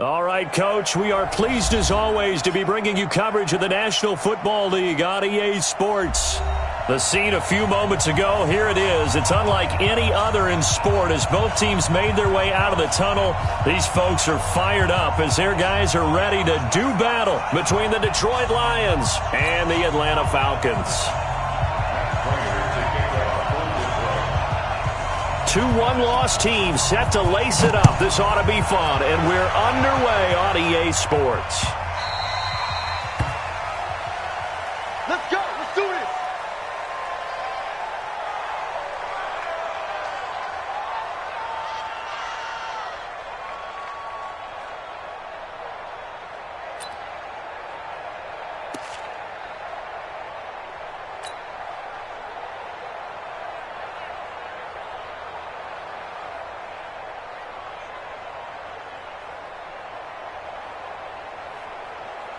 All right, Coach, we are pleased as always to be bringing you coverage of the National Football League on EA Sports. The scene a few moments ago, here it is. It's unlike any other in sport as both teams made their way out of the tunnel. These folks are fired up as their guys are ready to do battle between the Detroit Lions and the Atlanta Falcons. 2 one-loss teams set to lace it up. This ought to be fun, and we're underway on EA Sports. Let's go. Let's do this.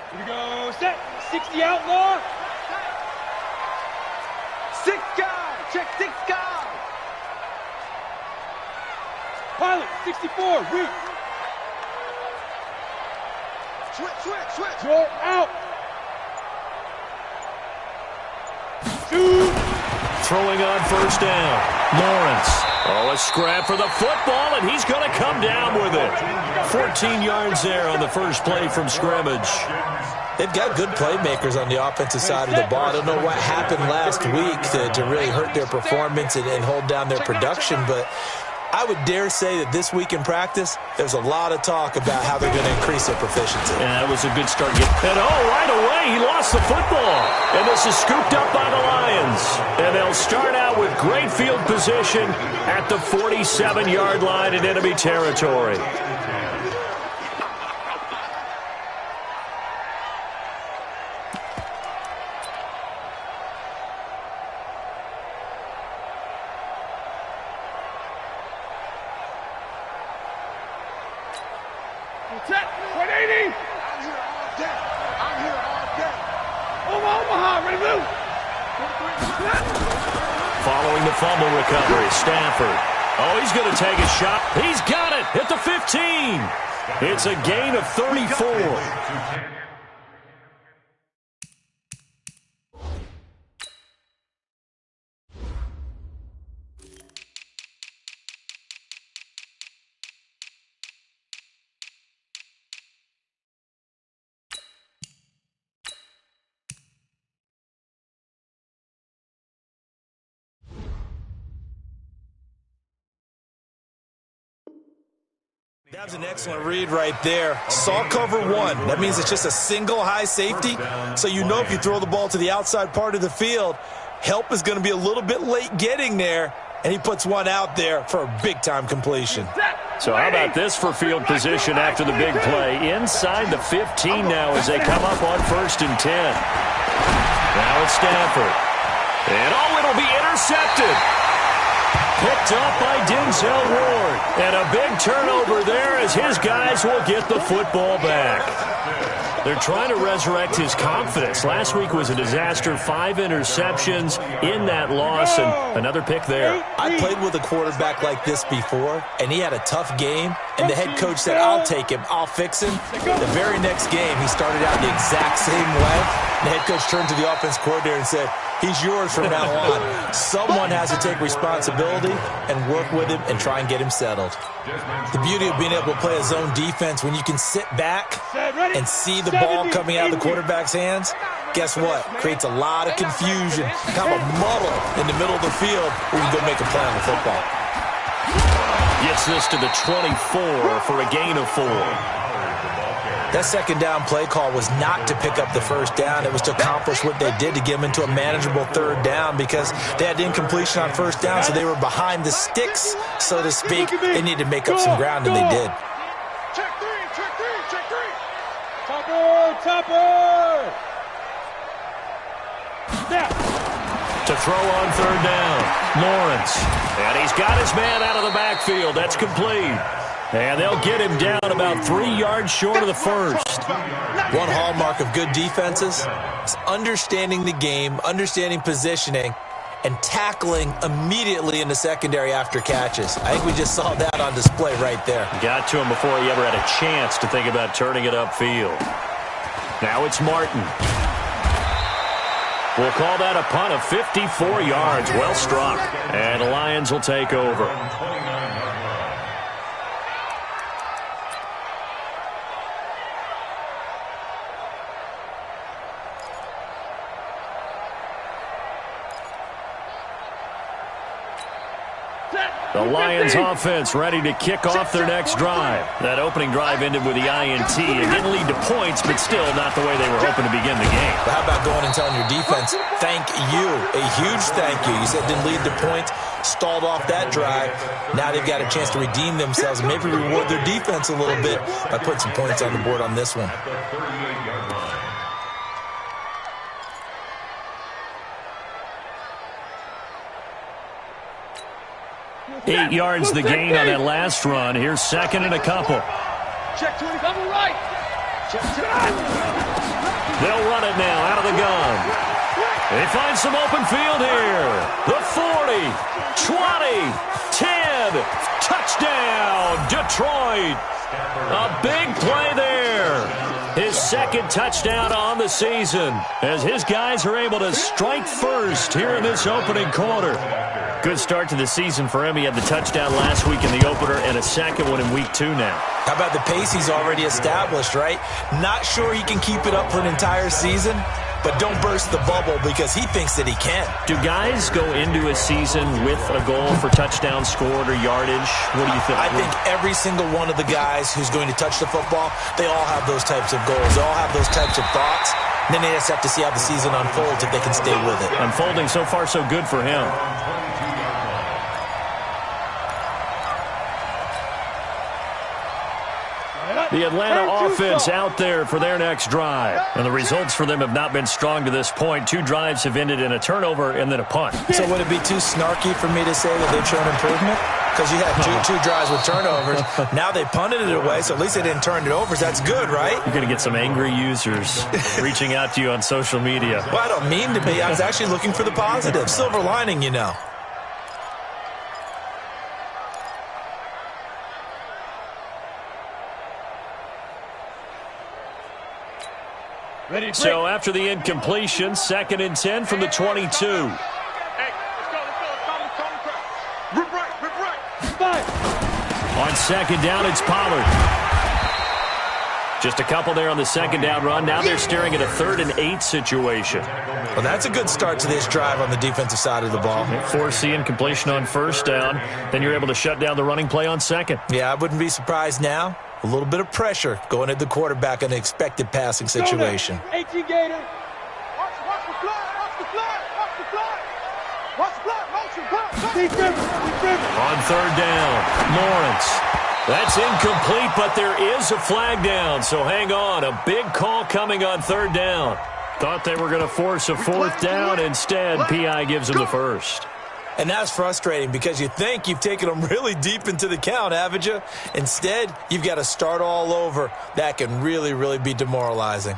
Here we go. Set. 60 outlaw. 6 guys. Check 6 guys. Pilot. 64. Weak. Switch. You're out. Shoot. Throwing on first down. Lawrence. Oh, a scrap for the football, and he's going to come down with it. 14 yards there on the first play from scrimmage. They've got good playmakers on the offensive side of the ball. I don't know what happened last week to really hurt their performance and hold down their production, but I would dare say that this week in practice, there's a lot of talk about how they're going to increase their proficiency. Yeah, that was a good start. And right away, he lost the football. And this is scooped up by the Lions. And they'll start out with great field position at the 47-yard line in enemy territory. Check. 180. I'm here all day. Omaha, ready to move. Following the fumble recovery, Stafford. Oh, he's going to take a shot. He's got it at the 15. It's a gain of 34. That was an excellent read right there. Saw cover 1. That means it's just a single high safety. So you know if you throw the ball to the outside part of the field, help is going to be a little bit late getting there. And he puts one out there for a big-time completion. So how about this for field position after the big play? Inside the 15 now as they come up on 1st and 10. Now it's Stafford. And it'll be intercepted. Picked up by Denzel Ward. And a big turnover there as his guys will get the football back. They're trying to resurrect his confidence. Last week was a disaster. 5 interceptions in that loss, and another pick there. I played with a quarterback like this before, and he had a tough game, and the head coach said, I'll take him, I'll fix him. The very next game, he started out the exact same way. The head coach turned to the offense coordinator and said, he's yours from now on. Someone has to take responsibility and work with him and try and get him settled. The beauty of being able to play a zone defense when you can sit back and see the ball coming out of the quarterback's hands, guess what? Creates a lot of confusion, kind of a muddle in the middle of the field where you can go make a play on the football. Gets this to the 24 for a gain of 4. That second down play call was not to pick up the first down. It was to accomplish what they did to get them into a manageable 3rd down because they had incompletion on 1st down, so they were behind the sticks, so to speak. They needed to make up some ground, and they did. Check 3. Topper. Snap. To throw on 3rd down, Lawrence. And he's got his man out of the backfield. That's complete. And they'll get him down about 3 yards short of the first. One hallmark of good defenses is understanding the game, understanding positioning, and tackling immediately in the secondary after catches. I think we just saw that on display right there. Got to him before he ever had a chance to think about turning it upfield. Now it's Martin. We'll call that a punt of 54 yards. Well struck. And the Lions will take over. The Lions offense ready to kick off their next drive. That opening drive ended with the INT. It didn't lead to points, but still not the way they were hoping to begin the game. But how about going and telling your defense, thank you, a huge thank you. You said it didn't lead to points, stalled off that drive. Now they've got a chance to redeem themselves and maybe reward their defense a little bit by putting some points on the board on this one. 8 yards the gain on that last run. Here's second and a couple. Check 20, double right. They'll run it now out of the gun. They find some open field here. The 40, 20, 10. Touchdown, Detroit. A big play there. His second touchdown on the season as his guys are able to strike first here in this opening quarter. Good start to the season for him. He had the touchdown last week in the opener and a second one in week 2 now. How about the pace he's already established, right? Not sure he can keep it up for an entire season, but don't burst the bubble because he thinks that he can. Do guys go into a season with a goal for touchdowns scored or yardage? What do you think? I think every single one of the guys who's going to touch the football, they all have those types of goals. They all have those types of thoughts. And then they just have to see how the season unfolds if they can stay with it. Unfolding so far so good for him. The Atlanta offense out there for their next drive. And the results for them have not been strong to this point. 2 drives have ended in a turnover and then a punt. So would it be too snarky for me to say that they've shown improvement? Because you had two drives with turnovers. Now they punted it away, so at least they didn't turn it over. So that's good, right? You're going to get some angry users reaching out to you on social media. Well, I don't mean to be. I was actually looking for the positive. Silver lining, you know. Ready, so after the incompletion, 2nd and 10 from the 22. Hey, let's go. Rip right. On 2nd down, it's Pollard. Just a couple there on the 2nd down run. Now they're staring at a 3rd and 8 situation. Well, that's a good start to this drive on the defensive side of the ball. Force the incompletion on 1st down. Then you're able to shut down the running play on 2nd. Yeah, I wouldn't be surprised now. A little bit of pressure going at the quarterback in an expected passing situation. 18 Gator. Watch the flag. On 3rd down, Lawrence. That's incomplete, but there is a flag down. So hang on. A big call coming on 3rd down. Thought they were going to force a 4th down. Instead, P.I. gives them the 1st. And that's frustrating because you think you've taken them really deep into the count, haven't you? Instead, you've got to start all over. That can really, really be demoralizing.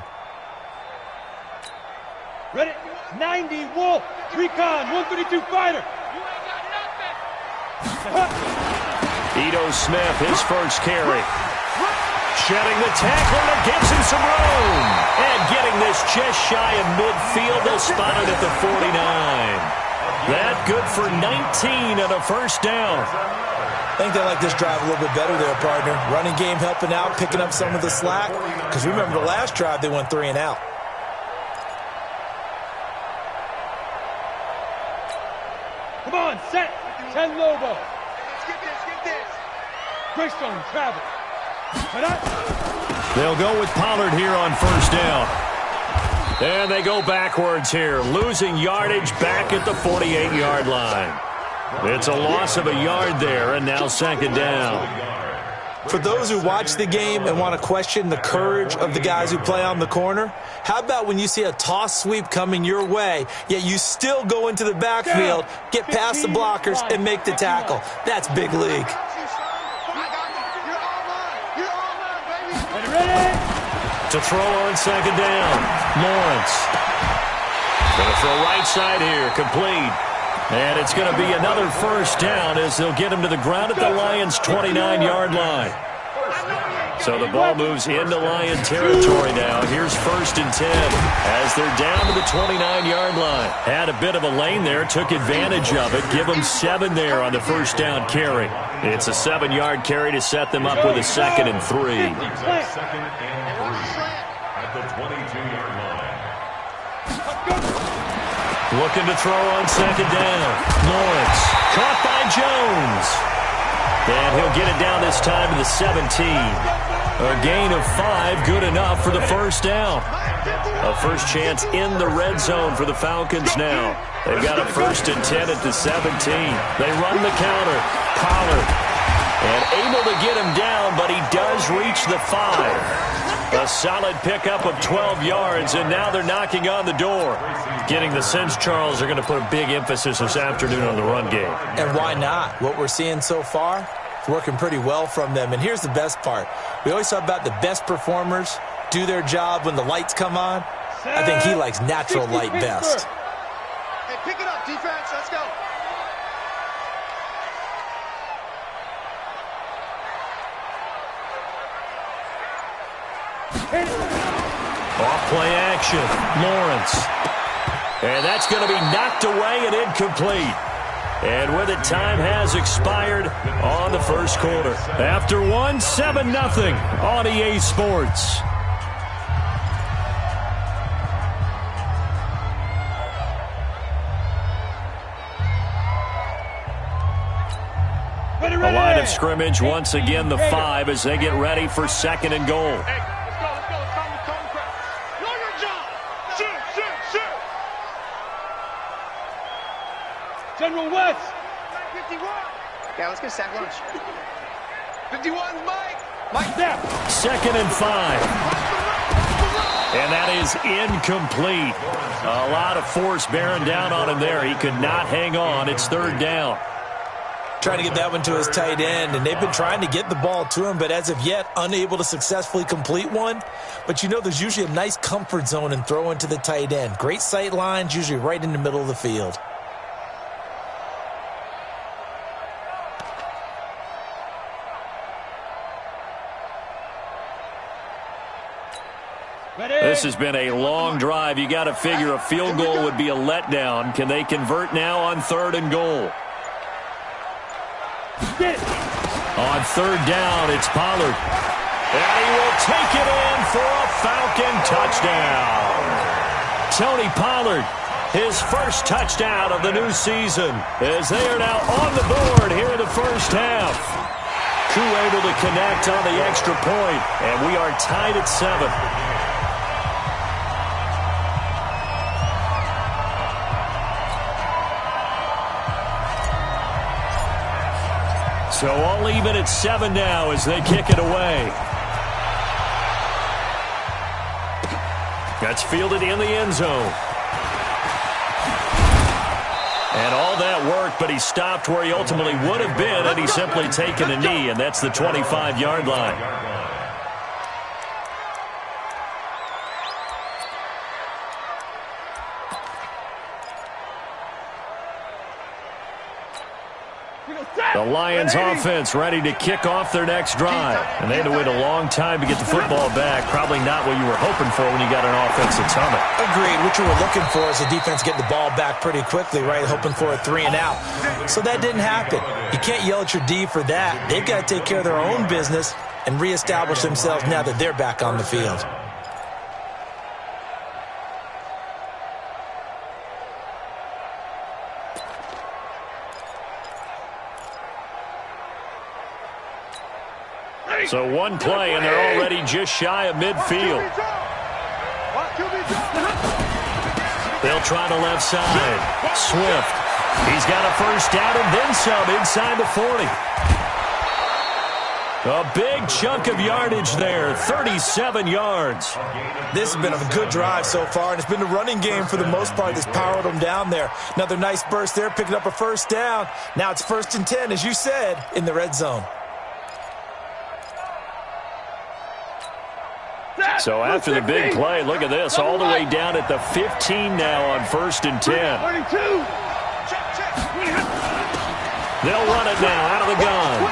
Ready? 90 Wolf. Recon. 132 fighter. Ito Smith, his first carry. Shedding the tackler that gives him some room. And getting this just shy of midfield. They'll spot it at the 49. That good for 19 and a 1st down. I think they like this drive a little bit better there, partner. Running game helping out, picking up some of the slack. Because remember the last drive, they went 3 and out. Come on, set. 10 Lobo. Get this. Greystone, travel. They'll go with Pollard here on 1st down. And they go backwards here, losing yardage back at the 48-yard line. It's a loss of a yard there, and now 2nd down. For those who watch the game and want to question the courage of the guys who play on the corner, how about when you see a toss sweep coming your way, yet you still go into the backfield, get past the blockers, and make the tackle? That's big league. To throw on 2nd down, Lawrence. Going to throw right side here, complete. And it's going to be another first down as they'll get him to the ground at the Lions' 29-yard line. So the ball moves into Lion territory now. Here's 1st and 10 as they're down to the 29-yard line. Had a bit of a lane there, took advantage of it. Give them 7 there on the first down carry. It's a 7-yard carry to set them up with a 2nd and 3. At the 22-yard line. Looking to throw on 2nd down. Lawrence caught by Jones. And he'll get it down this time to the 17. A gain of 5, good enough for the first down. A first chance in the red zone for the Falcons now. They've got a 1st and 10 at the 17. They run the counter. Pollard. And able to get him down, but he does reach the 5. A solid pickup of 12 yards, and now they're knocking on the door. Getting the sense, Charles, are going to put a big emphasis this afternoon on the run game. And why not? What we're seeing so far, it's working pretty well from them. And here's the best part. We always talk about the best performers do their job when the lights come on. I think he likes natural light best. Hey, pick it up, defense. Let's go. Off-play action. Lawrence. And that's going to be knocked away and incomplete. And with it, time has expired on the first quarter. After one, 7-0 on EA Sports. A line of scrimmage, once again the 5 as they get ready for 2nd and goal. Hey, let's go. It's time to crack. Know your job. Shoot. General West. 51. Yeah, let's get sack lunch. 51's Mike. Mike there. 2nd and 5. And that is incomplete. A lot of force bearing down on him there. He could not hang on. It's 3rd down. Trying to get that one to his tight end, and they've been trying to get the ball to him, but as of yet, unable to successfully complete one. But you know there's usually a nice comfort zone in throwing to the tight end. Great sight lines, usually right in the middle of the field. This has been a long drive. You got to figure a field goal would be a letdown. Can they convert now on 3rd and goal? On 3rd down, it's Pollard. And he will take it in for a Falcon touchdown. Tony Pollard, his first touchdown of the new season, as they are now on the board here in the first half. Crew able to connect on the extra point, and we are tied at 7. So all even at 7 now as they kick it away. That's fielded in the end zone. And all that worked, but he stopped where he ultimately would have been, and he's simply taken a knee, and that's the 25-yard line. The Lions offense ready to kick off their next drive. And they had to wait a long time to get the football back. Probably not what you were hoping for when you got an offense that's humming. Agreed. What you were looking for is the defense getting the ball back pretty quickly, right? Hoping for a 3 and out. So that didn't happen. You can't yell at your D for that. They've got to take care of their own business and reestablish themselves now that they're back on the field. So one play, and they're already just shy of midfield. They'll try the left side. Swift. He's got a first down and then some inside the 40. A big chunk of yardage there, 37 yards. This has been a good drive so far, and it's been the running game for the most part that's powered them down there. Another nice burst there, picking up a first down. Now it's 1st and 10, as you said, in the red zone. So after the big play, look at this, all the way down at the 15 now on 1st and 10. They'll run it now out of the gun.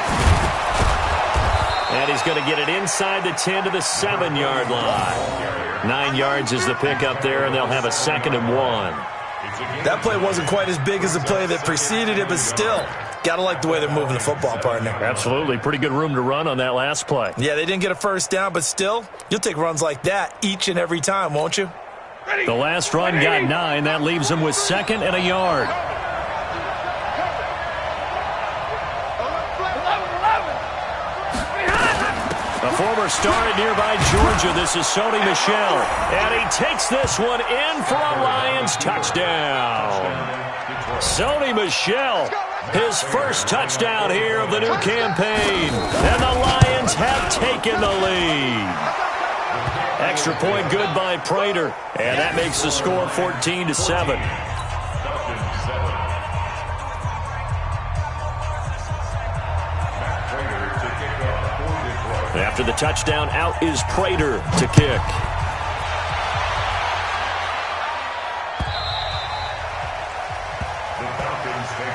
And he's going to get it inside the 10 to the 7-yard line. 9 yards is the pickup there, and they'll have a 2nd and 1. That play wasn't quite as big as the play that preceded it, but still, got to like the way they're moving the football, partner. Absolutely. Pretty good room to run on that last play. Yeah, they didn't get a first down, but still, you'll take runs like that each and every time, won't you? The last run got 9. That leaves them with 2nd and a yard. A former star at nearby Georgia. This is Sony Michel. And he takes this one in for a Lions touchdown. Sony Michel, his first touchdown here of the new campaign. And the Lions have taken the lead. Extra point good by Prater. And that makes the score 14-7. After the touchdown, out is Prater to kick.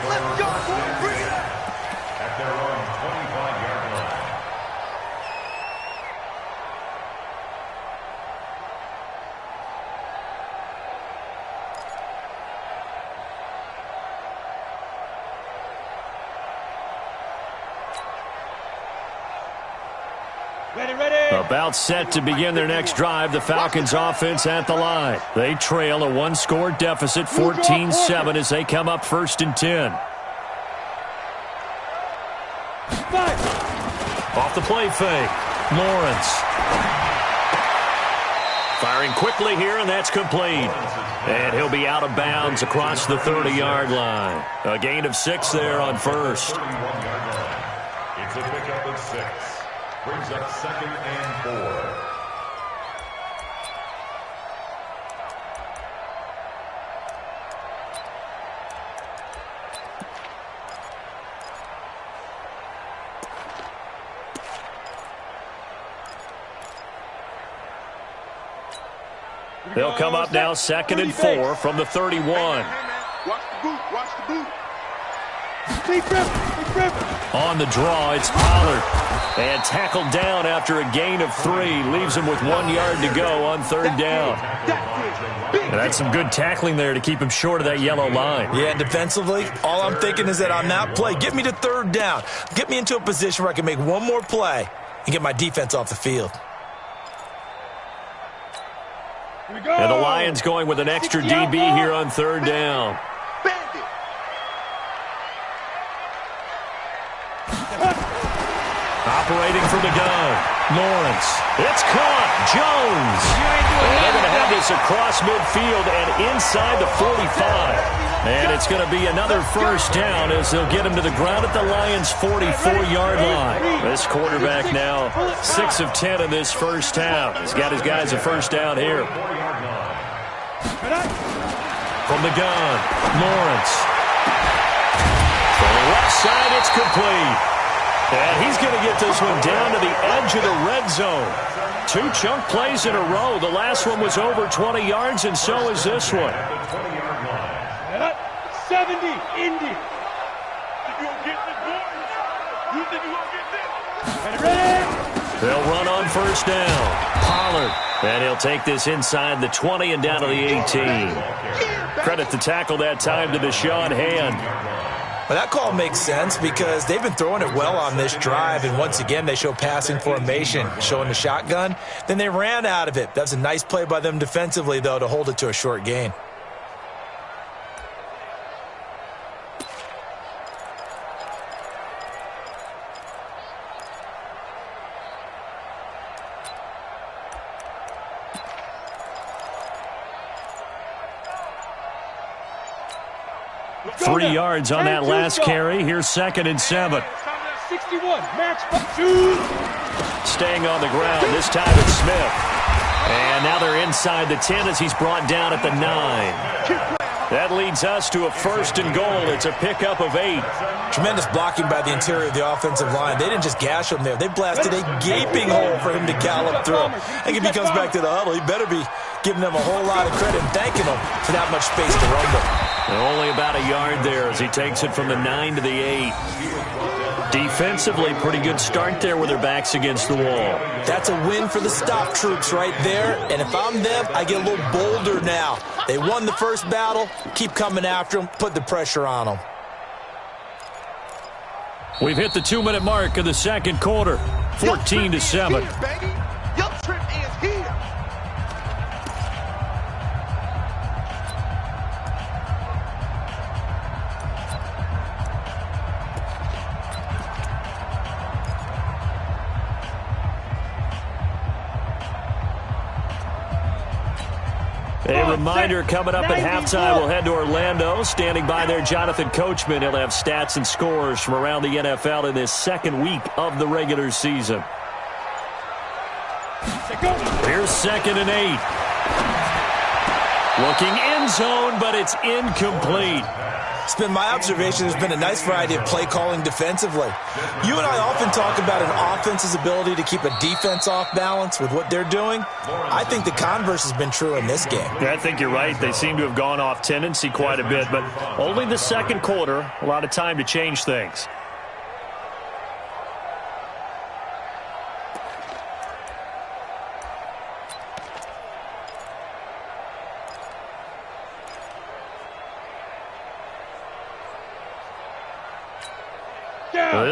Let's go, at their own 25-yard line. About set to begin their next drive, the Falcons offense at the line. They trail a 1-score deficit, 14-7, as they come up 1st and 10. Off the play fake, Lawrence. Firing quickly here, and that's complete. And he'll be out of bounds across the 30-yard line. A gain of 6 there on 1st. It's a pickup of 6. Brings up 2nd and 4. They'll come up now 2nd and 4 from the 31. Watch the boot. Watch the boot. Big grip. On the draw, it's Pollard. And tackled down after a gain of 3. Leaves him with 1 yard to go on 3rd down. And that's some good tackling there to keep him short of that yellow line. Yeah, and defensively, all I'm thinking is that on that play, get me to 3rd down. Get me into a position where I can make one more play and get my defense off the field. And the Lions going with an extra DB here on 3rd down. Operating from the gun, Lawrence. It's caught. Jones. And they're going to have this across midfield and inside the 45. And it's going to be another 1st down as they'll get him to the ground at the Lions' 44-yard line. This quarterback now 6 of 10 in this 1st half. He's got his guys a 1st down here. From the gun, Lawrence. From the left side, it's complete. And he's going to get this one down to the edge of the red zone. 2 chunk plays in a row. The last one was over 20 yards, and so is this one. 70, Indy. You gonna get this, boy? You think you gonna get this? Ready? They'll run on 1st down. Pollard. And he'll take this inside the 20 and down to the 18. Credit the tackle that time to Deshaun Hand. Well, that call makes sense because they've been throwing it well on this drive, and once again they show passing formation, showing the shotgun. Then they ran out of it. That's a nice play by them defensively, though, to hold it to a short gain. Three yards on that last carry. Here's 2nd and 7. 61, match shoot. Staying on the ground. This time it's Smith. And now they're inside the 10 as he's brought down at the 9. That leads us to a 1st and goal. It's a pickup of 8. Tremendous blocking by the interior of the offensive line. They didn't just gash him there. They blasted a gaping hole for him to gallop through. I think if he comes back to the huddle, he better be giving them a whole lot of credit and thanking them for that much space to run with. Only about a yard there as he takes it from the 9 to the 8. Defensively, pretty good start there with their backs against the wall. That's a win for the stop troops right there. And if I'm them, I get a little bolder now. They won the first battle. Keep coming after them. Put the pressure on them. We've hit the 2-minute mark of the second quarter. 14-7. Your trip is here. A reminder coming up at halftime, we'll head to Orlando. Standing by there, Jonathan Coachman. He'll have stats and scores from around the NFL in this second week of the regular season. Here's 2nd and 8. Looking end zone, but it's incomplete. It's been my observation there's been a nice variety of play calling defensively. You and I often talk about an offense's ability to keep a defense off balance with what they're doing. I think the converse has been true in this game. Yeah, I think you're right. They seem to have gone off tendency quite a bit, but only the second quarter, a lot of time to change things.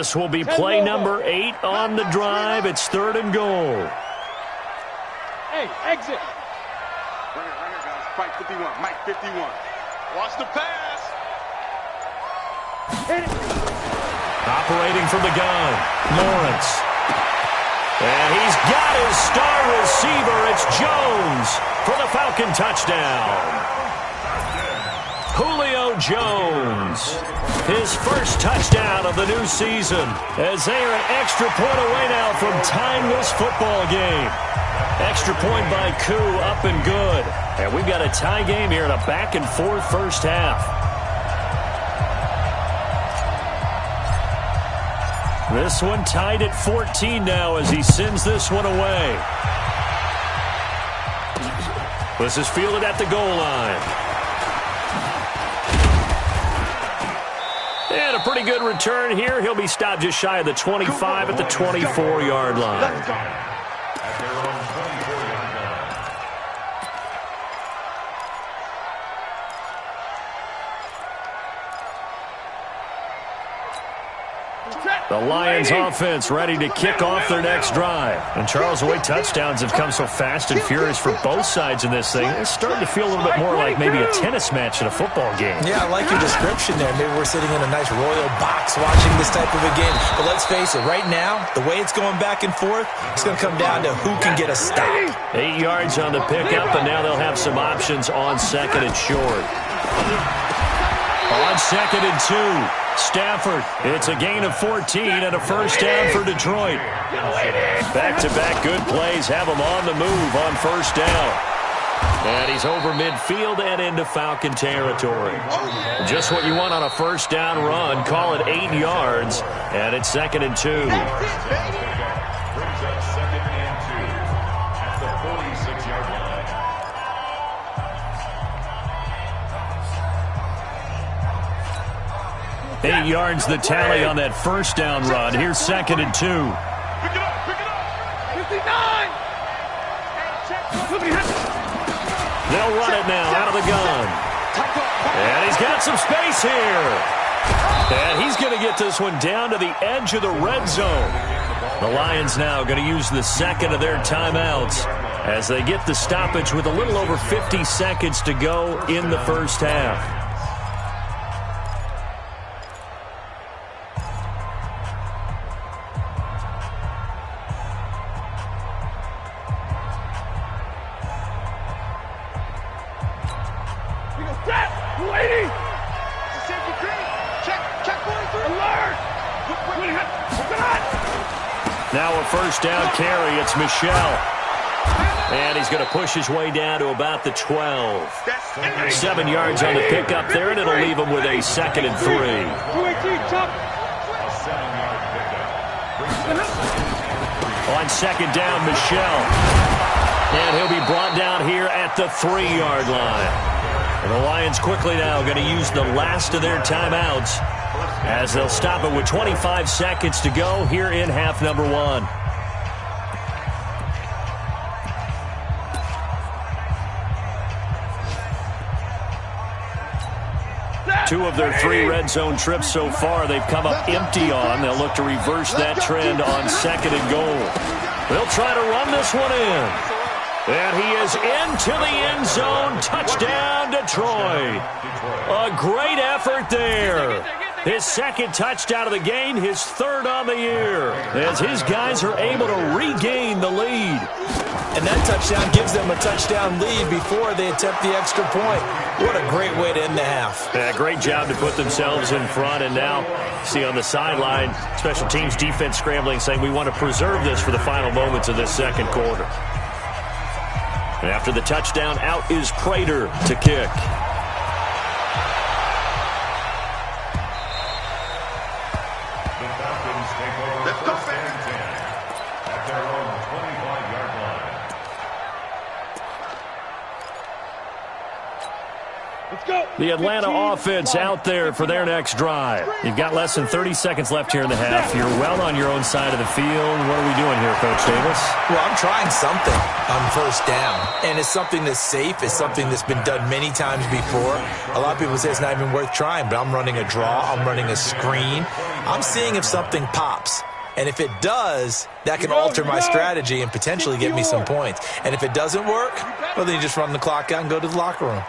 This will be play number 8 on the drive. It's 3rd and goal. Hey, exit. Run it, guys. Fight 51. Mike 51. Watch the pass. Hit it. Operating from the gun, Lawrence. And he's got his star receiver. It's Jones for the Falcon touchdown. Julio Jones, his first touchdown of the new season, as they are an extra point away now from tying this football game. Extra point by Koo, up and good. And we've got a tie game here in a back-and-forth first half. This one tied at 14 now as he sends this one away. This is fielded at the goal line. And a pretty good return here. He'll be stopped just shy of the 25 at the 24-yard line. At their own 24-yard line. The Lions offense ready to kick off their next drive. And Charles, the way touchdowns have come so fast and furious for both sides in this thing, it's starting to feel a little bit more like maybe a tennis match at a football game. Yeah, I like your description there. Maybe we're sitting in a nice royal box watching this type of a game. But let's face it, right now, the way it's going back and forth, it's going to come down to who can get a stop. 8 yards on the pickup, and now they'll have some options on 2nd and short. On 2nd and 2. Stafford, it's a gain of 14 and a first down for Detroit. Back-to-back good plays have him on the move on first down. And he's over midfield and into Falcon territory. Just what you want on a first down run. Call it 8 yards, and it's 2nd and 2. Brings up 2nd and 2 at the 46-yard line. 8 yards the tally on that first down run. Here's 2nd and 2. Pick it up, pick it up. 59. They'll run it now out of the gun. And he's got some space here. And he's going to get this one down to the edge of the red zone. The Lions now going to use the second of their timeouts as they get the stoppage with a little over 50 seconds to go in the first half. Now a first down carry. It's Michel. And he's going to push his way down to about the 12. 7 yards on the pickup there, and it'll leave him with a 2nd and 3. A 7-yard pickup. On 2nd down, Michel. And he'll be brought down here at the 3-yard line. And the Lions quickly now going to use the last of their timeouts as they'll stop it with 25 seconds to go here in half number 1. Two of their 3 red zone trips so far they've come up empty on. They'll look to reverse that trend on 2nd and goal. They'll try to run this one in. And he is into the end zone. Touchdown, Detroit. A great effort there. His 2nd touchdown of the game, his 3rd on the year, as his guys are able to regain the lead. And that touchdown gives them a touchdown lead before they attempt the extra point. What a great way to end the half. Yeah, great job to put themselves in front. And now, see on the sideline, special teams defense scrambling, saying we want to preserve this for the final moments of this 2nd quarter. And after the touchdown, out is Prater to kick. The Atlanta offense out there for their next drive. You've got less than 30 seconds left here in the half. You're well on your own side of the field. What are we doing here, Coach Davis? Well, I'm trying something on 1st down, and it's something that's safe. It's something that's been done many times before. A lot of people say it's not even worth trying, but I'm running a draw. I'm running a screen. I'm seeing if something pops. And if it does, that can alter my strategy and potentially get me some points. And if it doesn't work, well, then you just run the clock out and go to the locker room.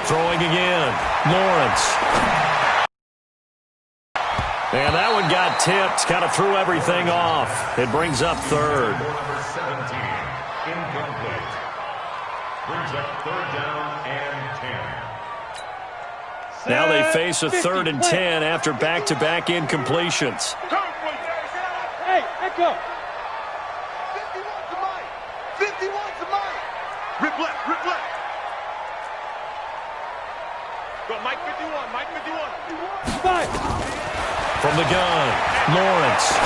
Throwing again, Lawrence. And that one got tipped, kind of threw everything off. It brings up 3rd. Number 17, incomplete. Brings up 3rd down and 10. Now they face a 3rd and 10 after back-to-back incompletions. Hey, echo. 51 to Mike. 51 to Mike. Rip left, rip left. Go, Mike 51, Mike 51. Mike. From the gun, Lawrence.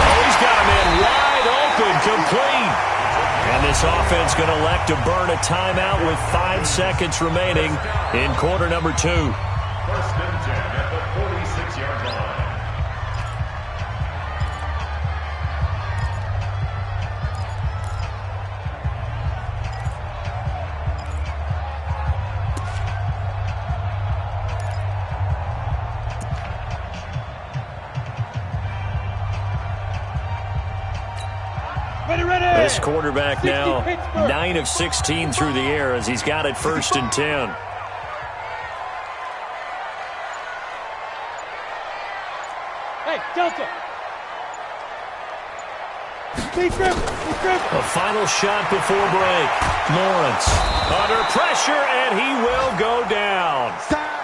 Oh, he's got him in wide open, complete. And this offense going to elect to burn a timeout with 5 seconds remaining in quarter number 2. 1st and 10 at the 46-yard line. This quarterback now 9 of 16 through the air as he's got it 1st and 10. Hey, Delta. A final shot before break. Lawrence under pressure, and he will go down.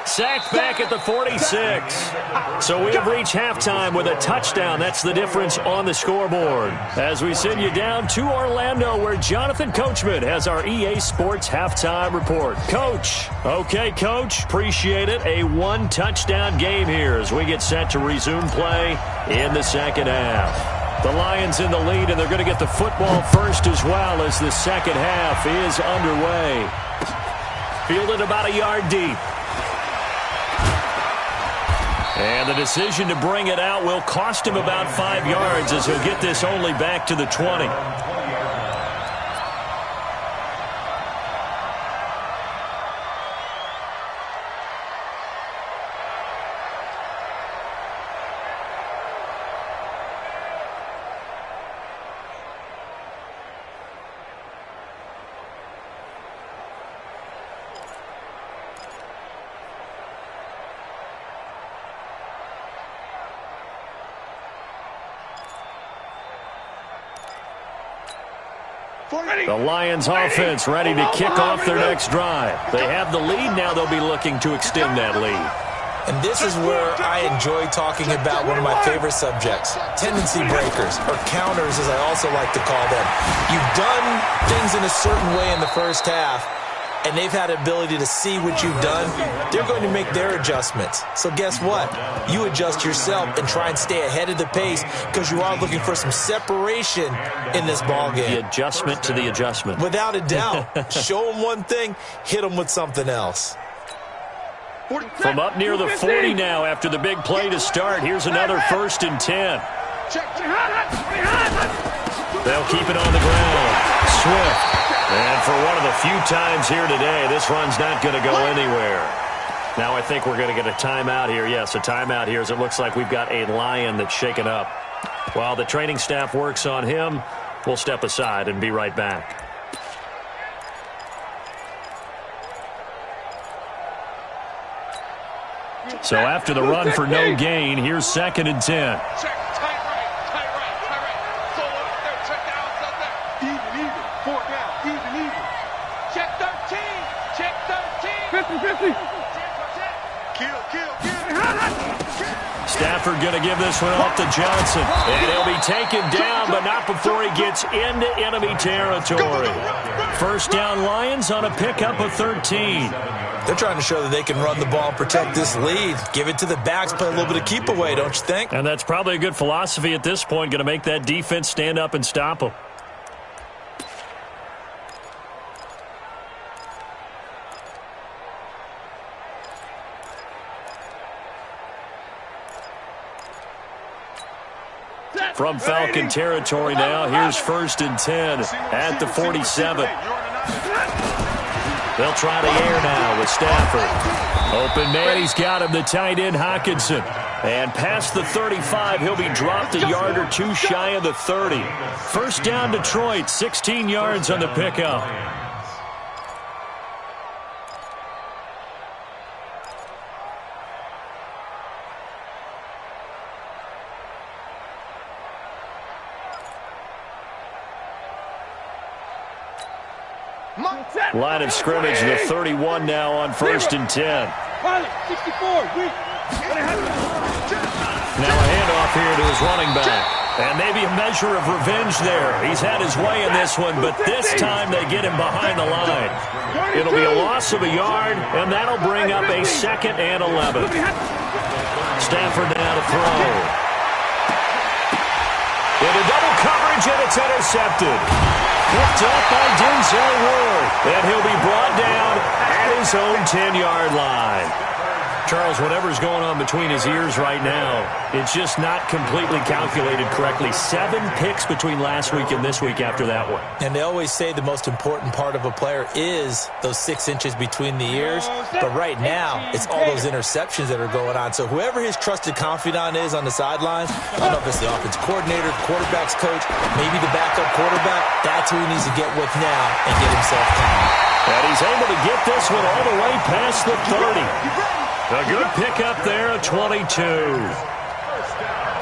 Sacked back at the 46. So we have reached halftime with a touchdown. That's the difference on the scoreboard. As we send you down to Orlando, where Jonathan Coachman has our EA Sports halftime report. Coach. Okay, Coach. Appreciate it. A 1-touchdown game here as we get set to resume play in the 2nd half. The Lions in the lead, and they're going to get the football first as well as the 2nd half is underway. Fielded about a yard deep. And the decision to bring it out will cost him about 5 yards as he'll get this only back to the 20. The Lions offense ready to kick off their next drive. They have the lead. Now they'll be looking to extend that lead. And this is where I enjoy talking about one of my favorite subjects, tendency breakers, or counters as I also like to call them. You've done things in a certain way in the 1st half, and they've had the ability to see what you've done, they're going to make their adjustments. So guess what? You adjust yourself and try and stay ahead of the pace because you are looking for some separation in this ball game. The adjustment to the adjustment. Without a doubt. Show them one thing, hit them with something else. From up near the 40 now after the big play to start. Here's another 1st and 10. They'll keep it on the ground. Swift. And for one of the few times here today, this run's not going to go anywhere. Now I think we're going to get a timeout here. Yes, a timeout here as it looks like we've got a Lion that's shaken up. While the training staff works on him, we'll step aside and be right back. So after the run for no gain, here's 2nd and 10. Check, tight right. Solo out there, check the outside there. Even. 4 down, even. Check 13, check 13. 50. Kill. Stafford going to give this one off to Johnson. And he'll be taken down, but not before he gets into enemy territory. 1st down Lions on a pickup of 13. They're trying to show that they can run the ball and protect this lead. Give it to the backs, play a little bit of keep away, don't you think? And that's probably a good philosophy at this point, going to make that defense stand up and stop them. From Falcon territory now, here's 1st and 10 at the 47. They'll try the air now with Stafford. Open man, he's got him, the tight end Hockenson. And past the 35, he'll be dropped a yard or two shy of the 30. 1st down Detroit, 16 yards on the pickup. Line of scrimmage, the 31 now on 1st and 10. Now a handoff here to his running back. And maybe a measure of revenge there. He's had his way in this one, but this time they get him behind the line. It'll be a loss of a yard, and that'll bring up a 2nd and 11. Stafford now to throw. Into double coverage, and it's intercepted. Picked up by Denzel Ward. And he'll be brought down at his own 10-yard line. Charles, whatever's going on between his ears right now, it's just not completely calculated correctly. 7 picks between last week and this week after that one. And they always say the most important part of a player is those 6 inches between the ears. But right now, it's all those interceptions that are going on. So whoever his trusted confidant is on the sidelines, I don't know if it's the offense coordinator, quarterback's coach, maybe the backup quarterback, that's who he needs to get with now and get himself calm. And he's able to get this one all the way past the 30. A good pickup there, a 22.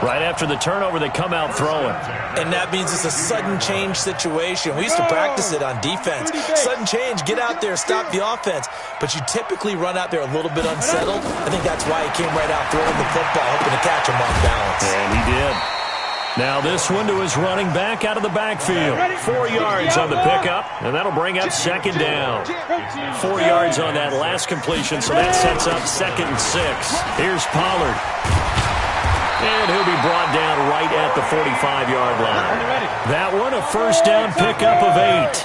Right after the turnover, they come out throwing. And that means it's a sudden change situation. We used to practice it on defense. Sudden change, get out there, stop the offense. But you typically run out there a little bit unsettled. I think that's why he came right out throwing the football, hoping to catch him off balance. And he did. Now this one to his running back out of the backfield. 4 yards on the pickup, and that'll bring up 2nd down. 4 yards on that last completion, so that sets up 2nd and 6. Here's Pollard. And he'll be brought down right at the 45-yard line. That one, a 1st down pickup of 8.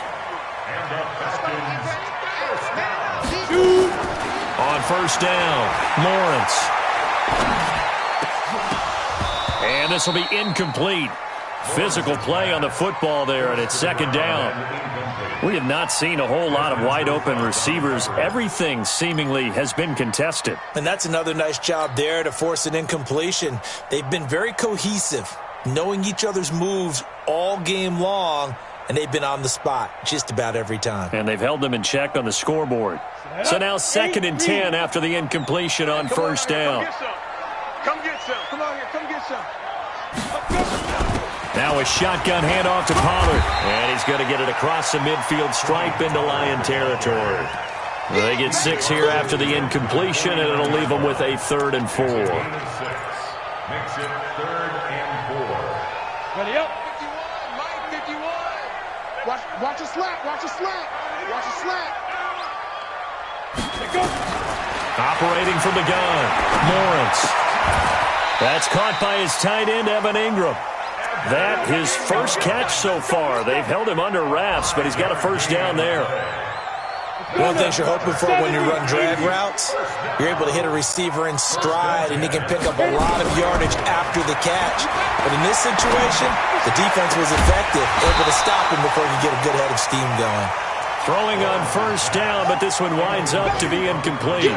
On 1st down, Lawrence. And this will be incomplete. Physical play on the football there, and it's 2nd down. We have not seen a whole lot of wide-open receivers. Everything seemingly has been contested. And that's another nice job there to force an incompletion. They've been very cohesive, knowing each other's moves all game long, and they've been on the spot just about every time. And they've held them in check on the scoreboard. So now 2nd and 10 after the incompletion on 1st down. Come get some. Come on here. Come get some. Now a shotgun handoff to Pollard. And he's going to get it across the midfield stripe into Lion territory. They get 6 here after the incompletion, and it'll leave them with a 3rd and 4. Makes it 3rd and 4. Ready up. 51, Mike, 51. Watch a slant. Watch a slant. Watch a slant. Operating from the gun, Lawrence. That's caught by his tight end, Evan Ingram. That his first catch so far. They've held him under wraps, but he's got a first down there. One of the things you're hoping for when you run drag routes, you're able to hit a receiver in stride, and he can pick up a lot of yardage after the catch. But in this situation, the defense was effective, able to stop him before he could get a good head of steam going. Throwing on first down, but this one winds up to be incomplete.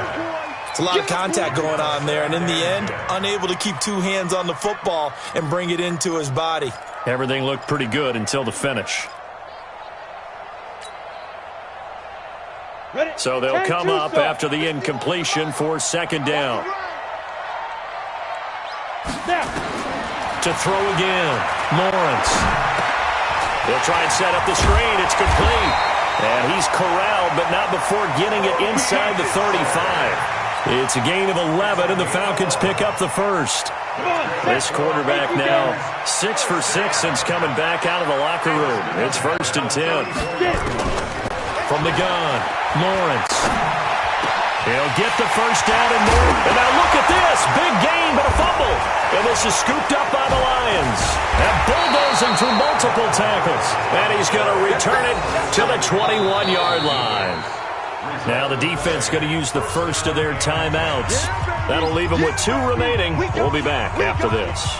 It's a lot of contact going on there, and in the end, unable to keep two hands on the football and bring it into his body. Everything looked pretty good until the finish. So they'll come up after the incompletion for second down. To throw again, Lawrence. They'll try and set up the screen. It's complete. And he's corralled, but not before getting it inside the 35. It's a gain of 11, and the Falcons pick up the first. This quarterback now 6 for 6 since coming back out of the locker room. It's 1st and 10. From the gun, Lawrence. He'll get the first down and more. And now look at this. Big gain, but a fumble. And this is scooped up by the Lions. And bulldozing through multiple tackles. And he's going to return it to the 21-yard line. Now the defense going to use the first of their timeouts. That'll leave them with 2 remaining. We'll be back after this.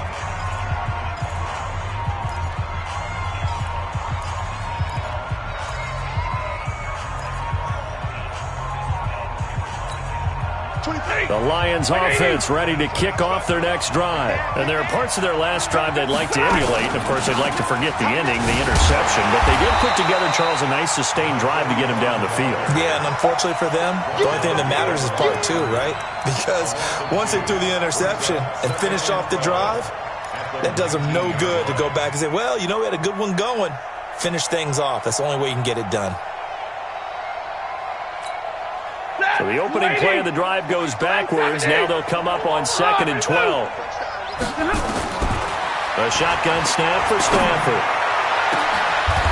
The Lions offense ready to kick off their next drive. And there are parts of their last drive they'd like to emulate. And, of course, they'd like to forget the ending, the interception. But they did put together, Charles, a nice sustained drive to get him down the field. Yeah, and unfortunately for them, the only thing that matters is part 2, right? Because once they threw the interception and finished off the drive, that does them no good to go back and say, well, you know, we had a good one going. Finish things off. That's the only way you can get it done. So the opening play of the drive goes backwards. Now they'll come up on 2nd and 12. A shotgun snap for Stanford.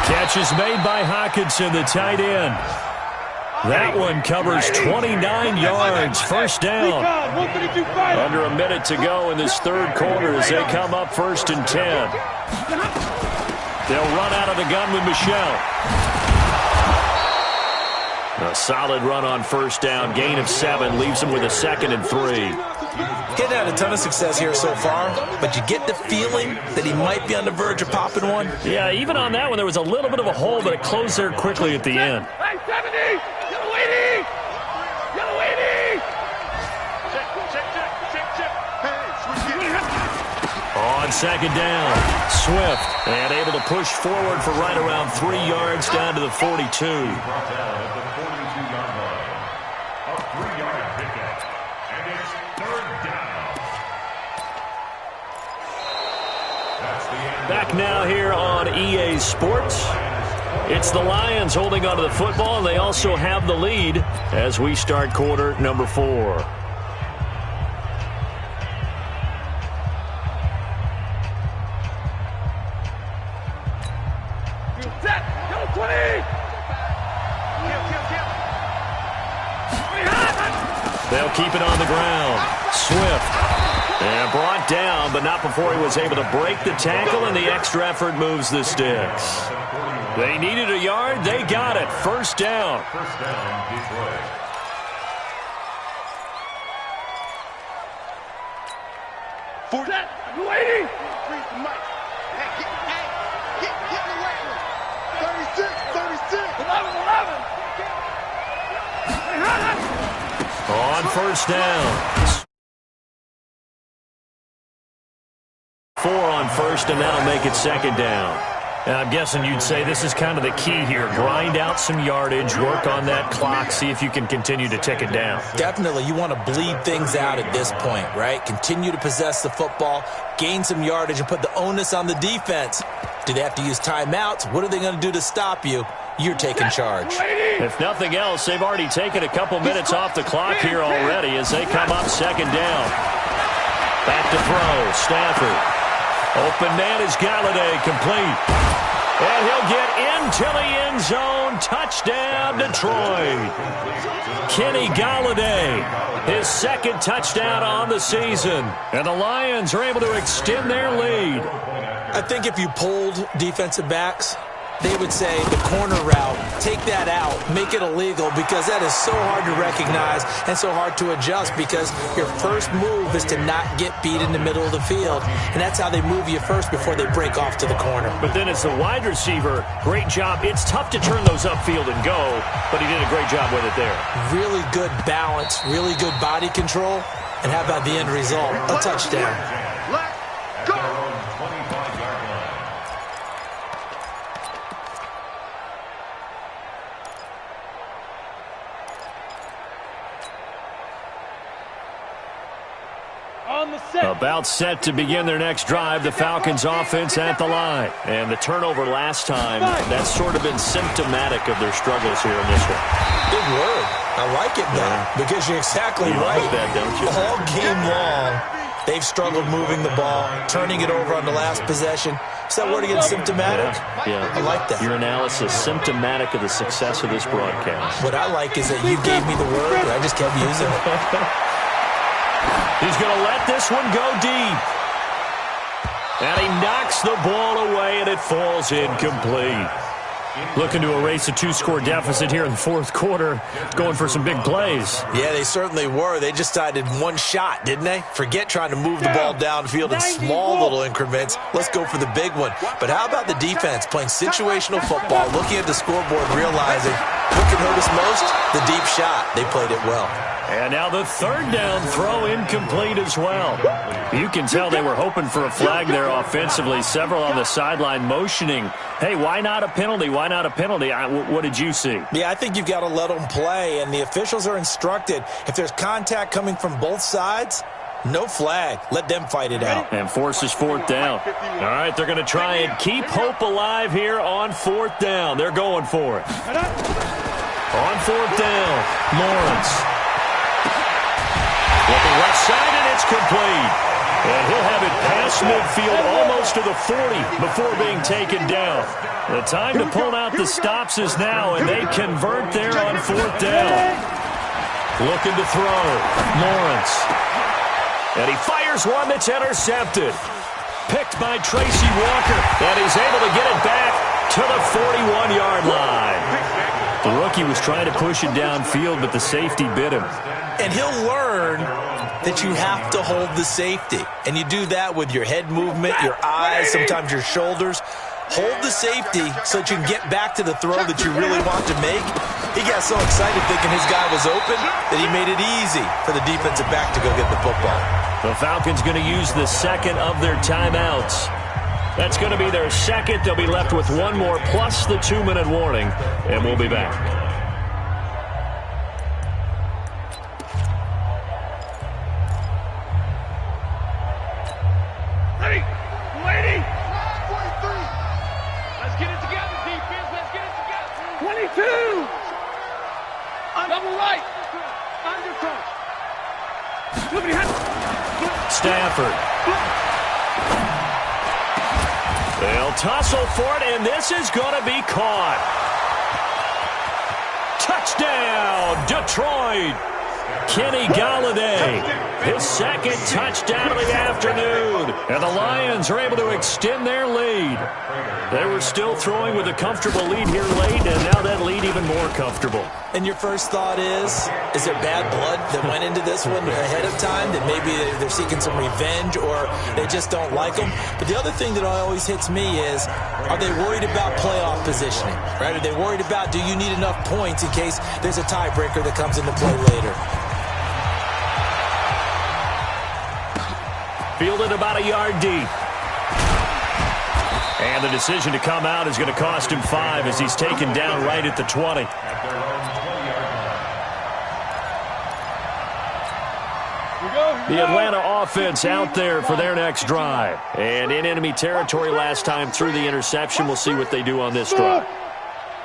Catch is made by Hockenson, the tight end. That one covers 29 yards. First down. Under a minute to go in this third quarter as they come up 1st and 10. They'll run out of the gun with Michelle. A solid run on first down. Gain of 7 leaves him with a 2nd and 3. Getting had a ton of success here so far, but you get the feeling that he might be on the verge of popping one. Yeah, even on that one, there was a little bit of a hole, but it closed there quickly at the end. Hey, 70! Yellow 80! Yellow 80! Check. On second down, Swift, and able to push forward for right around 3 yards down to the 42. Back now here on EA Sports. It's the Lions holding onto the football, and they also have the lead as we start quarter number 4. They'll keep it on the ground. Swift. And brought down, but not before he was able to break the tackle, and the extra effort moves the sticks. They needed a yard. They got it. First down. First down, Detroit. For that, waiting. Get in the weight room. 36, 11. On first down. 4 on first, and that'll make it second down. And I'm guessing you'd say this is kind of the key here. Grind out some yardage, work on that clock, see if you can continue to tick it down. Definitely, you want to bleed things out at this point, right? Continue to possess the football, gain some yardage, and put the onus on the defense. Do they have to use timeouts? What are they going to do to stop you? You're taking charge. If nothing else, they've already taken a couple minutes off the clock here already as they come up second down. Back to throw, Stafford. Open man is Galladay, complete. And he'll will get into the end zone. Touchdown, Detroit. Kenny Golladay, his second touchdown on the season. And the Lions are able to extend their lead. I think if you polled defensive backs, they would say the corner route, take that out, make it illegal, because that is so hard to recognize and so hard to adjust, because your first move is to not get beat in the middle of the field, and that's how they move you first before they break off to the corner. But then as a wide receiver, great job. It's tough to turn those upfield and go, but he did a great job with it there. Really good balance, really good body control, and how about the end result? A touchdown. Let's go. About set to begin their next drive, the Falcons offense at the line. And the turnover last time, that's sort of been symptomatic of their struggles here in this one. Big word. I like it now, because you're exactly right. Like that, don't you? All game long, they've struggled moving the ball, turning it over on the last possession. Is that word again, symptomatic? Yeah. I like that. Your analysis, symptomatic of the success of this broadcast. What I like is that you gave me the word, and I just kept using it. He's going to let this one go deep. And he knocks the ball away, and it falls incomplete. Looking to erase a two-score deficit here in the fourth quarter, going for some big plays. Yeah, they certainly were. They just decided one shot, didn't they? Forget trying to move the ball downfield in small little increments. Let's go for the big one. But how about the defense playing situational football, looking at the scoreboard, realizing what can hurt us most? The deep shot. They played it well. And now the third down throw incomplete as well. You can tell they were hoping for a flag there offensively. Several on the sideline motioning, hey, why not a penalty? Why not a penalty? What did you see? Yeah, I think you've got to let them play, and the officials are instructed. If there's contact coming from both sides, no flag. Let them fight it out. And forces fourth down. All right, they're going to try and keep hope alive here on fourth down. They're going for it. On fourth down, Lawrence. Looking left side, and it's complete. And he'll have it past midfield almost to the 40 before being taken down. The time to pull out the stops is now, and they convert there on fourth down. Looking to throw. Lawrence. And he fires one that's intercepted. Picked by Tracy Walker, and he's able to get it back to the 41-yard line. The rookie was trying to push it downfield, but the safety bit him. And he'll learn that you have to hold the safety. And you do that with your head movement, your eyes, sometimes your shoulders. Hold the safety so that you can get back to the throw that you really want to make. He got so excited thinking his guy was open that he made it easy for the defensive back to go get the football. The Falcons going to use the second of their timeouts. That's going to be their second. They'll be left with one more plus the 2-minute warning, and we'll be back. Lady! 43! Let's get it together, defense. Let's get it together. 22! Double right. Undercross. Stafford. They'll tussle for it, and this is going to be caught. Touchdown, Detroit. Kenny Golladay, his second touchdown of the afternoon. And the Lions are able to extend their lead. They were still throwing with a comfortable lead here late, and now that lead even more comfortable. And your first thought is there bad blood that went into this one ahead of time, that maybe they're seeking some revenge or they just don't like them? But the other thing that always hits me is, are they worried about playoff positioning? Right? Are they worried about, do you need enough points in case there's a tiebreaker that comes into play later? Fielded about a yard deep. And the decision to come out is going to cost him 5 as he's taken down right at the 20. The Atlanta offense out there for their next drive. And in enemy territory last time through the interception. We'll see what they do on this drive.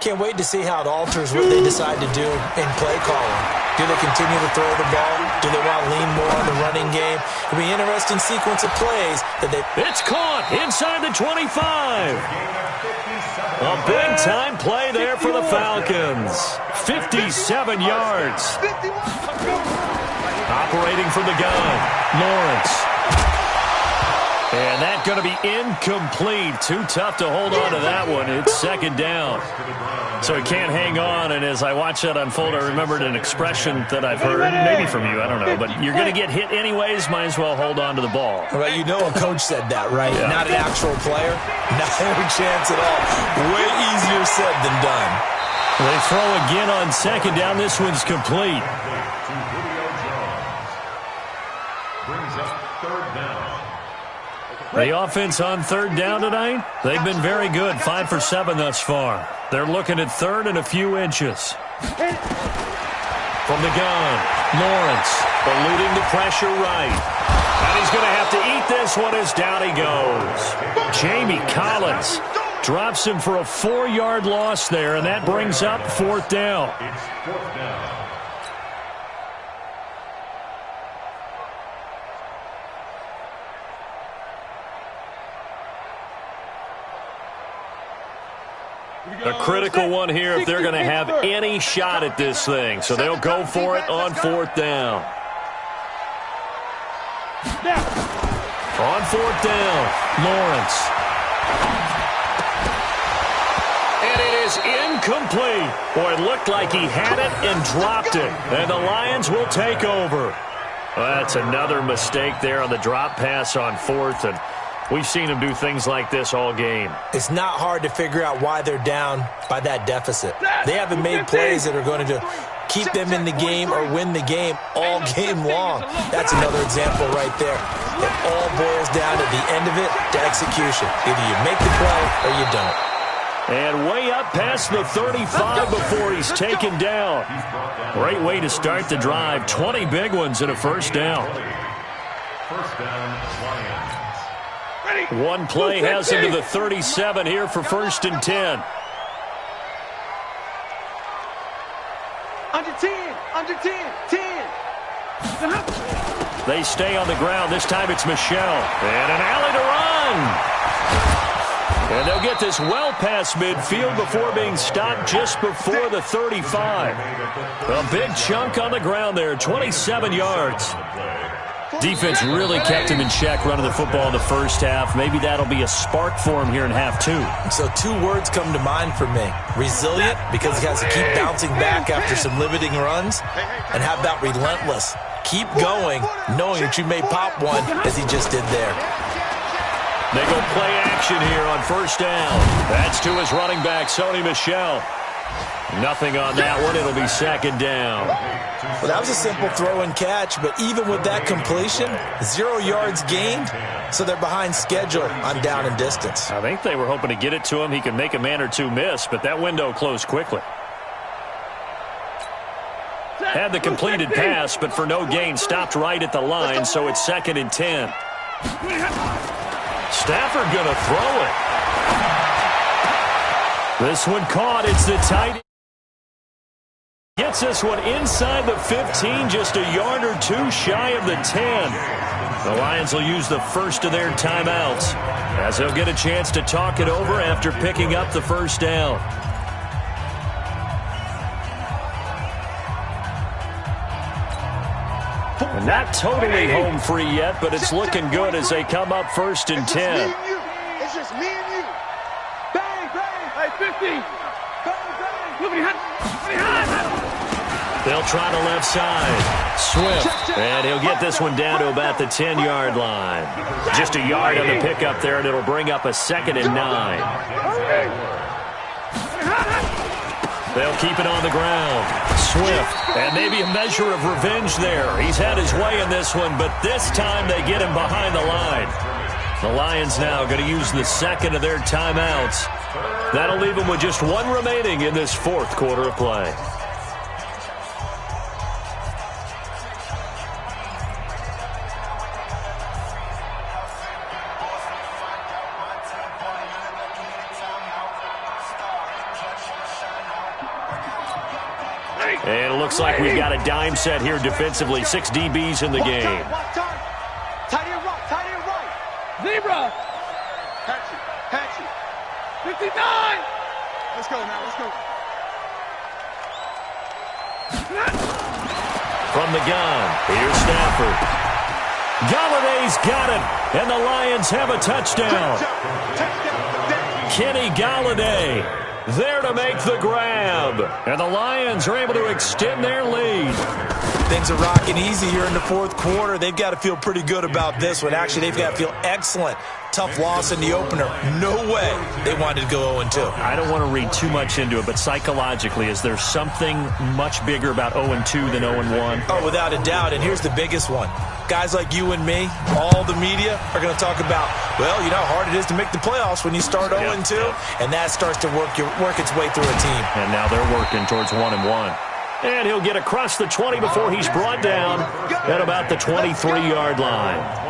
Can't wait to see how it alters what they decide to do in play calling. Do they continue to throw the ball? Do they want to lean more on the running game? It'll be an interesting sequence of plays that they... It's caught inside the 25. A big-time play there for the Falcons. 57 yards. Operating from the gun, Lawrence. And that's going to be incomplete. Too tough to hold on to that one. It's second down. So he can't hang on, and as I watch that unfold, I remembered an expression that I've heard, maybe from you, I don't know, but you're going to get hit anyways, might as well hold on to the ball. Well, you know a coach said that, right? Yeah. Not an actual player. Not any chance at all. Way easier said than done. They throw again on second down. This one's complete. Brings up third down. The offense on third down tonight, they've been very good, 5 for 7 thus far. They're looking at third and a few inches. From the gun, Lawrence, eluding the pressure right. And he's going to have to eat this one as down he goes. Jamie Collins drops him for a 4-yard loss there, and that brings up fourth down. It's fourth down. A critical one here if they're going to have any shot at this thing. So they'll go for it on fourth down. On fourth down, Lawrence. And it is incomplete. Boy, it looked like he had it and dropped it. And the Lions will take over. Well, that's another mistake there on the drop pass on fourth. And we've seen him do things like this all game. It's not hard to figure out why they're down by that deficit. They haven't made plays that are going to keep them in the game or win the game all game long. That's another example right there. It all boils down at the end of it to execution. Either you make the play or you don't. And way up past the 35 before he's taken down. Great way to start the drive. 20 big ones and a first down. First down, Lions. One play has him to the 37 here for first and 10. Under 10, under 10, 10. They stay on the ground. This time it's Michelle. And an alley to run. And they'll get this well past midfield before being stopped just before the 35. A big chunk on the ground there, 27 yards. Defense really kept him in check running the football in the first half. Maybe that'll be a spark for him here in half two. So 2 words come to mind for me. Resilient, because he has to keep bouncing back after some limiting runs. And how about relentless? Keep going, knowing that you may pop one, as he just did there. They go play action here on first down. That's to his running back, Sony Michel. Nothing on that one. It'll be second down. Well, that was a simple throw and catch, but even with that completion, 0 yards gained, so they're behind schedule on down and distance. I think they were hoping to get it to him. He could make a man or two miss, but that window closed quickly. Had the completed pass, but for no gain, stopped right at the line, so it's second and 10. Stafford going to throw it. This one caught. It's the tight end. Gets this one inside the 15, just a yard or two shy of the 10. The Lions will use the first of their timeouts as they'll get a chance to talk it over after picking up the first down. And not totally home free yet, but it's looking good as they come up first and 10. It's just me and you. Bang, bang. Hey, 50. Bang, bang. Look behind. They'll try to left side. Swift. And he'll get this one down to about the 10-yard line. Just a yard on the pickup there, and it'll bring up a second and 9. They'll keep it on the ground. Swift. And maybe a measure of revenge there. He's had his way in this one, but this time they get him behind the line. The Lions now going to use the second of their timeouts. That'll leave them with just one remaining in this fourth quarter of play. And it looks like we've got a dime set here defensively. 6 DBs in the game. Tight end right, tight end right. Zebra. Hatchet, 59. go now. Let's go. From the gun, here's Stafford. Galladay's got it, and the Lions have a touchdown. Kenny Galladay there to make the grab, and the Lions are able to extend their lead. Things are rocking easy here in the fourth quarter. They've got to feel pretty good about this one. Actually, they've got to feel excellent. Tough loss in the opener. No way they wanted to go 0-2. I don't want to read too much into it, but psychologically, is there something much bigger about 0-2 than 0-1? Oh, without a doubt, and here's the biggest one. Guys like you and me, all the media, are going to talk about, well, you know how hard it is to make the playoffs when you start 0-2, and that starts to work its way through a team. And now they're working towards 1-1. And he'll get across the 20 before he's brought down at about the 23-yard line.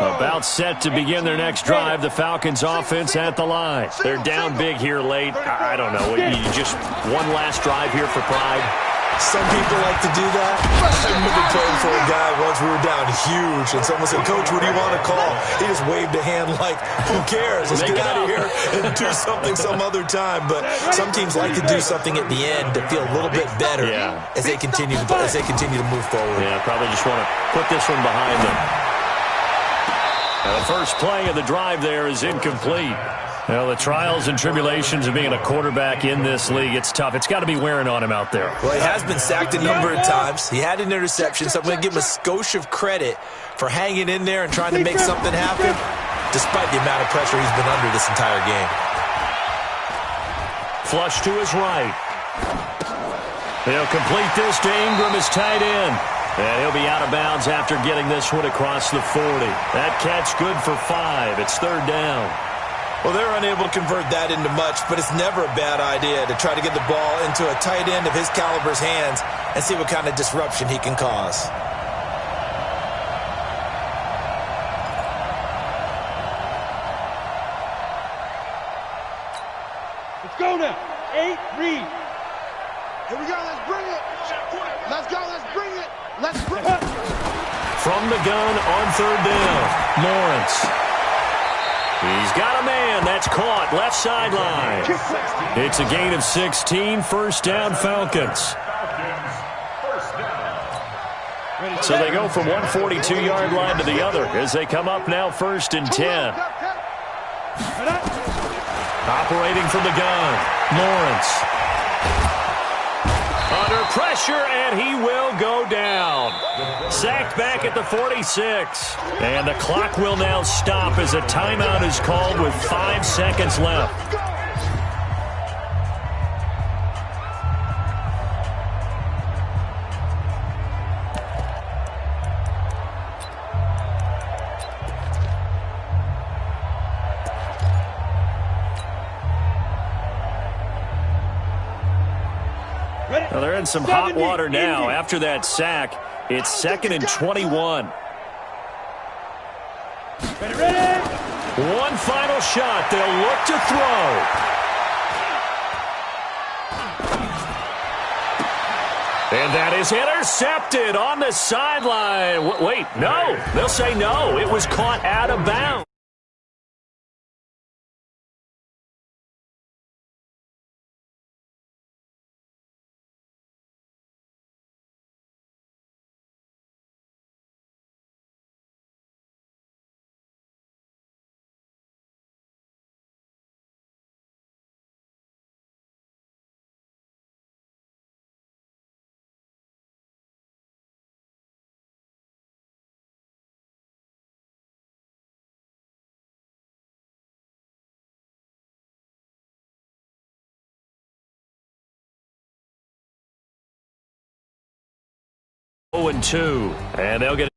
About set to begin their next drive. The Falcons offense at the line. They're down big here late. I don't know. You just one last drive here for pride. Some people like to do that. I remember playing for a guy once. We were down huge, and someone said, "Coach, what do you want to call?" He just waved a hand like, "Who cares? Let's get out of here and do something some other time." But some teams like to do something at the end to feel a little bit better as they continue to move forward. Yeah, probably just want to put this one behind them. Now, the first play of the drive there is incomplete. Well, the trials and tribulations of being a quarterback in this league, it's tough. It's got to be wearing on him out there. Well, he has been sacked a number of times. He had an interception, so I'm going to give him a skosh of credit for hanging in there and trying to make something happen, despite the amount of pressure he's been under this entire game. Flush to his right. He'll complete this to Ingram, his tight end. And he'll be out of bounds after getting this one across the 40. That catch good for 5. It's third down. Well, they're unable to convert that into much, but it's never a bad idea to try to get the ball into a tight end of his caliber's hands and see what kind of disruption he can cause. Let's go now. 8, read. Here we go. Let's bring it. Let's go. Let's bring it. Let's bring it. From the gun on third down, Lawrence. He's got a man. That's caught. Left sideline. It's a gain of 16. First down, Falcons. So they go from one 42-yard line to the other as they come up now first and 10. Operating from the gun, Lawrence. Under pressure, and he will go down. Sacked back at the 46. And the clock will now stop as a timeout is called with 5 seconds left. Now they're in some hot water now. After that sack, it's 2nd and 21. One final shot. They'll look to throw. And that is intercepted on the sideline. Wait, no. They'll say no. It was caught out of bounds. Oh, and 2, and they'll get